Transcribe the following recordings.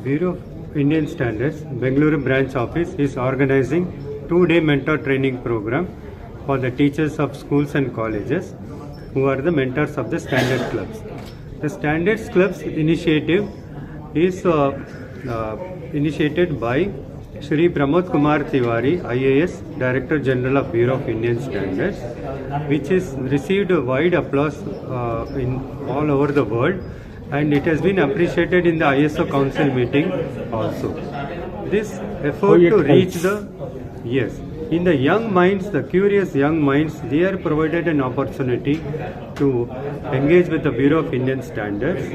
Bureau of Indian Standards, Bengaluru branch office is organizing 2-day mentor training program for the teachers of schools and colleges who are the mentors of the standard clubs. The standards clubs initiative is initiated by Shri Pramod Kumar Tiwari, IAS, Director General of Bureau of Indian Standards, which has received a wide applause in all over the world, and it has been appreciated in the ISO Council meeting also. This effort to reach the in the young minds, the curious young minds, they are provided an opportunity to engage with the Bureau of Indian Standards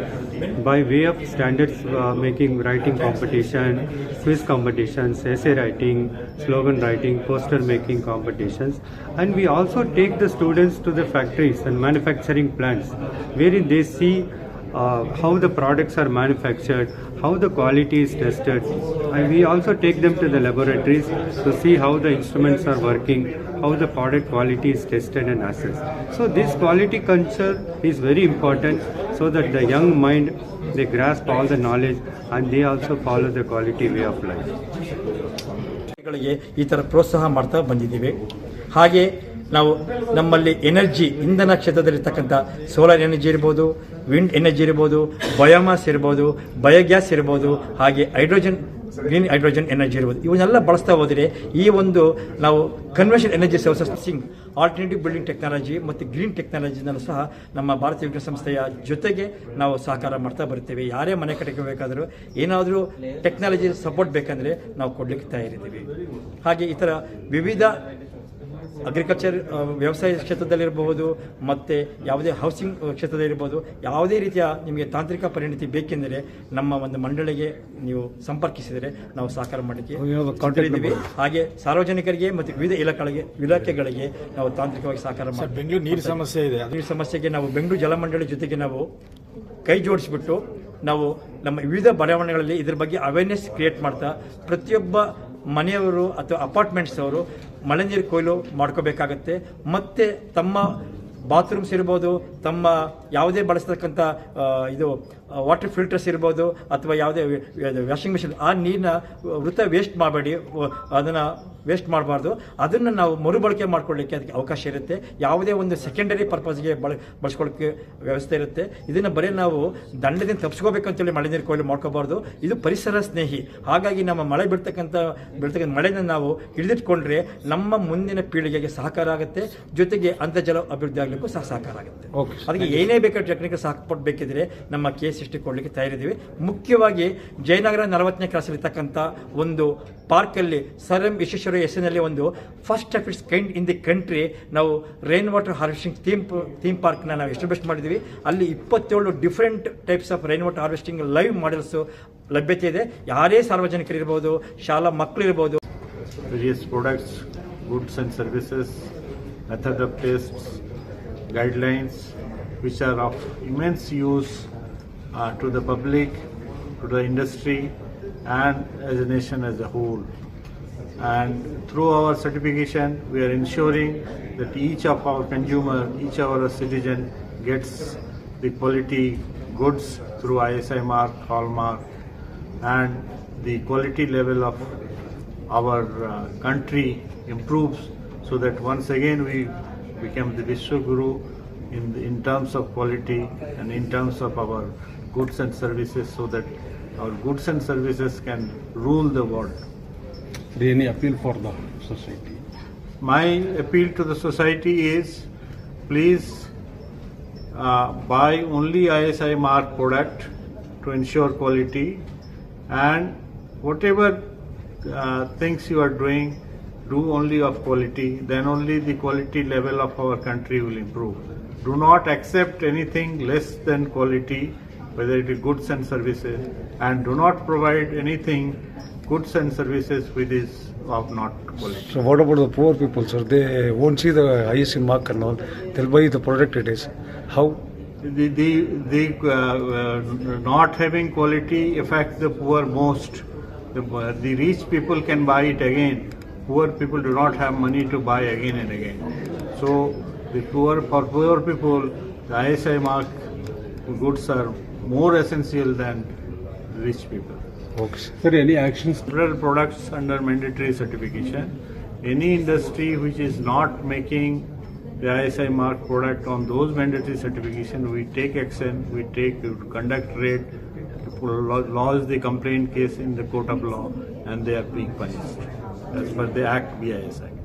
by way of standards making, writing competition, quiz competitions, essay writing, slogan writing, poster making competitions. And we also take the students to the factories and manufacturing plants wherein they see how the products are manufactured, how the quality is tested, and we also take them to the laboratories to see how the instruments are working, how the product quality is tested and assessed. So this quality culture is very important so that the young mind, they grasp all the knowledge and they also follow the quality way of life. ಈ ಥರ ಪ್ರೋತ್ಸಾಹ ಮಾಡ್ತಾ ಬಂದಿದ್ದೀವಿ. ಹಾಗೆ ನಾವು ನಮ್ಮಲ್ಲಿ energy, ಇಂಧನ ಕ್ಷೇತ್ರದಲ್ಲಿರ್ತಕ್ಕಂಥ solar energy ಇರ್ಬೋದು, ವಿಂಡ್ ಎನರ್ಜಿ ಇರ್ಬೋದು, ಬಯೋಮಾಸ್ ಇರ್ಬೋದು, ಬಯೋಗ್ಯಾಸ್ ಇರ್ಬೋದು, ಹಾಗೆ ಗ್ರೀನ್ ಹೈಡ್ರೋಜನ್ ಎನರ್ಜಿ ಇರ್ಬೋದು, ಇವನ್ನೆಲ್ಲ ಬಳಸ್ತಾ ಹೋದರೆ ಈ ಒಂದು ನಾವು ಕನ್ವೆನ್ಷನಲ್ ಎನರ್ಜಿ ಸೋರ್ಸಸ್ಸಿಂಗ್, ಆಲ್ಟರ್ನೇಟಿವ್ ಬಿಲ್ಡಿಂಗ್ ಟೆಕ್ನಾಲಜಿ ಮತ್ತು ಗ್ರೀನ್ ಟೆಕ್ನಾಲಜಿನೂ ಸಹ ನಮ್ಮ ಭಾರತೀಯ ವಿಜ್ಞಾನ ಸಂಸ್ಥೆಯ ಜೊತೆಗೆ ನಾವು ಸಹಕಾರ ಮಾಡ್ತಾ ಬರ್ತೇವೆ. ಯಾರೇ ಮನೆ ಕಟ್ಟಬೇಕಾದರೂ ಏನಾದರೂ ಟೆಕ್ನಾಲಜಿ ಸಪೋರ್ಟ್ ಬೇಕಂದರೆ ನಾವು ಕೊಡಲಿಕ್ಕೆ ತಯಾರಿದ್ದೀವಿ. ಹಾಗೆ ಈ ಥರ ವಿವಿಧ ಅಗ್ರಿಕಲ್ಚರ್ ವ್ಯವಸಾಯ ಕ್ಷೇತ್ರದಲ್ಲಿರಬಹುದು ಮತ್ತು ಯಾವುದೇ ಹೌಸಿಂಗ್ ಕ್ಷೇತ್ರದಲ್ಲಿರ್ಬೋದು, ಯಾವುದೇ ರೀತಿಯ ನಿಮಗೆ ತಾಂತ್ರಿಕ ಪರಿಣಿತಿ ಬೇಕೆಂದರೆ ನಮ್ಮ ಒಂದು ಮಂಡಳಿಗೆ ನೀವು ಸಂಪರ್ಕಿಸಿದರೆ ನಾವು ಸಹಕಾರ ಮಾಡಲಿಕ್ಕೆ. ಹಾಗೆ ಸಾರ್ವಜನಿಕರಿಗೆ ಮತ್ತು ವಿವಿಧ ಇಲಾಖೆಗಳಿಗೆ ನಾವು ತಾಂತ್ರಿಕವಾಗಿ ಸಹಕಾರ ಮಾಡಿ. ಬೆಂಗಳೂರು ನೀರು ಸಮಸ್ಯೆ ಇದೆ, ನೀರು ಸಮಸ್ಯೆಗೆ ನಾವು ಬೆಂಗಳೂರು ಜಲಮಂಡಳಿ ಜೊತೆಗೆ ನಾವು ಕೈ ಜೋಡಿಸ್ಬಿಟ್ಟು ನಾವು ನಮ್ಮ ವಿವಿಧ ಬಡಾವಣೆಗಳಲ್ಲಿ ಇದ್ರ ಬಗ್ಗೆ ಅವೇರ್ನೆಸ್ ಕ್ರಿಯೇಟ್ ಮಾಡ್ತಾ ಪ್ರತಿಯೊಬ್ಬ ಮನೆಯವರು ಅಥವಾ ಅಪಾರ್ಟ್ಮೆಂಟ್ಸ್ ಅವರು ಮಳೆ ನೀರು ಕೊಯ್ಲು ಮಾಡ್ಕೋಬೇಕಾಗತ್ತೆ. ಮತ್ತು ತಮ್ಮ ಬಾತ್ರೂಮ್ಸ್ ಇರ್ಬೋದು, ತಮ್ಮ ಯಾವುದೇ ಬಳಸ್ತಕ್ಕಂಥ ಇದು ವಾಟರ್ ಫಿಲ್ಟರ್ಸ್ ಇರ್ಬೋದು ಅಥವಾ ಯಾವುದೇ ವಾಷಿಂಗ್ ಮಿಷಿನ್, ಆ ನೀರನ್ನ ವೃಥ ವೇಸ್ಟ್ ಮಾಡಬೇಡಿ, ಅದನ್ನು ವೇಸ್ಟ್ ಮಾಡಬಾರ್ದು. ಅದನ್ನು ನಾವು ಮರುಬಳಕೆ ಮಾಡ್ಕೊಳ್ಳಿಕ್ಕೆ ಅದಕ್ಕೆ ಅವಕಾಶ ಇರುತ್ತೆ. ಯಾವುದೇ ಒಂದು ಸೆಕೆಂಡರಿ ಪರ್ಪಸ್ಗೆ ಬಳಸ್ಕೊಳ್ಳೋಕ್ಕೆ ವ್ಯವಸ್ಥೆ ಇರುತ್ತೆ. ಇದನ್ನು ಬರೀ ನಾವು ದಂಡದಿಂದ ತಪ್ಪಿಸ್ಕೋಬೇಕಂತೇಳಿ ಮಳೆ ನೀರು ಕೊಯ್ಲು ಮಾಡ್ಕೋಬಾರ್ದು. ಇದು ಪರಿಸರ ಸ್ನೇಹಿ. ಹಾಗಾಗಿ ನಮ್ಮ ಮಳೆ ಬೀಳ್ತಕ್ಕಂಥ ಮಳೆನ ನಾವು ಹಿಡಿದಿಟ್ಕೊಂಡ್ರೆ ನಮ್ಮ ಮುಂದಿನ ಪೀಳಿಗೆಗೆ ಸಹಕಾರ ಆಗುತ್ತೆ, ಜೊತೆಗೆ ಅಂತರ್ಜಲ ಅಭಿವೃದ್ಧಿ ಆಗಲಿಕ್ಕೂ ಸಹ ಸಹಕಾರ ಆಗುತ್ತೆ. ಅದಕ್ಕೆ ಏನೇ ಬೇಕಾದ್ರೂ ಟೆಕ್ನಿಕಲ್ ಸಪೋರ್ಟ್ ಬೇಕಿದ್ರೆ ನಮ್ಮ KSST ಕೊಡಲಿಕ್ಕೆ ತಯಾರಿದ್ದೀವಿ. ಮುಖ್ಯವಾಗಿ ಜಯನಗರ 40ನೇ ಕ್ರಾಸಲ್ಲಿರ್ತಕ್ಕಂಥ ಒಂದು ಪಾರ್ಕಲ್ಲಿ ಸರ್ ಎಂ ವಿಶ್ವೇಶ್ವರಯ್ಯ ಹೆಸರಿನಲ್ಲಿ ಒಂದು first of it's kind in the country ನಾವು ರೈನ್ ವಾಟರ್ ಹಾರ್ವೆಸ್ಟಿಂಗ್ ಥೀಮ್ ಪಾರ್ಕ್ನ ನಾವು ಎಸ್ಟಾಬ್ಲಿಷ್ ಮಾಡಿದ್ದೀವಿ. ಅಲ್ಲಿ 27 different types of rain water harvesting live models ಲಭ್ಯತೆ ಇದೆ. ಯಾರೇ ಸಾರ್ವಜನಿಕರಿರ್ಬೋದು, ಶಾಲಾ ಮಕ್ಕಳಿರ್ಬೋದು. Various products, goods and services, method of tests, guidelines which are of immense use to the public, to the industry and as a nation as a whole. And through our certification we are ensuring that each of our consumer, each of our citizen gets the quality goods through ISI mark, hallmark, and the quality level of our country improves, so that once again we become the Vishwaguru in terms of quality and in terms of our goods and services, so that our goods and services can rule the world. Any appeal for the society? My appeal to the society is, please buy only ISI mark product to ensure quality, and whatever things you are doing, do only of quality, then only the quality level of our country will improve. Do not accept anything less than quality, whether it is goods and services, and do not provide anything goods and services which is of not quality. So what about the poor people, sir? They won't see the ISI mark and all. They'll buy the product it is. How? The not having quality affects the poor most. The rich people can buy it again. Poor people do not have money to buy again and again. So for poor people, the ISI mark goods are more essential than rich people. Okay sir. Sir, any actions? Several products under mandatory certification. Any industry which is not making the ISI mark product on those mandatory certification, we take action, we conduct raid, lodge the complaint case in the court of law, and they are being punished as per the Act, BIS Act.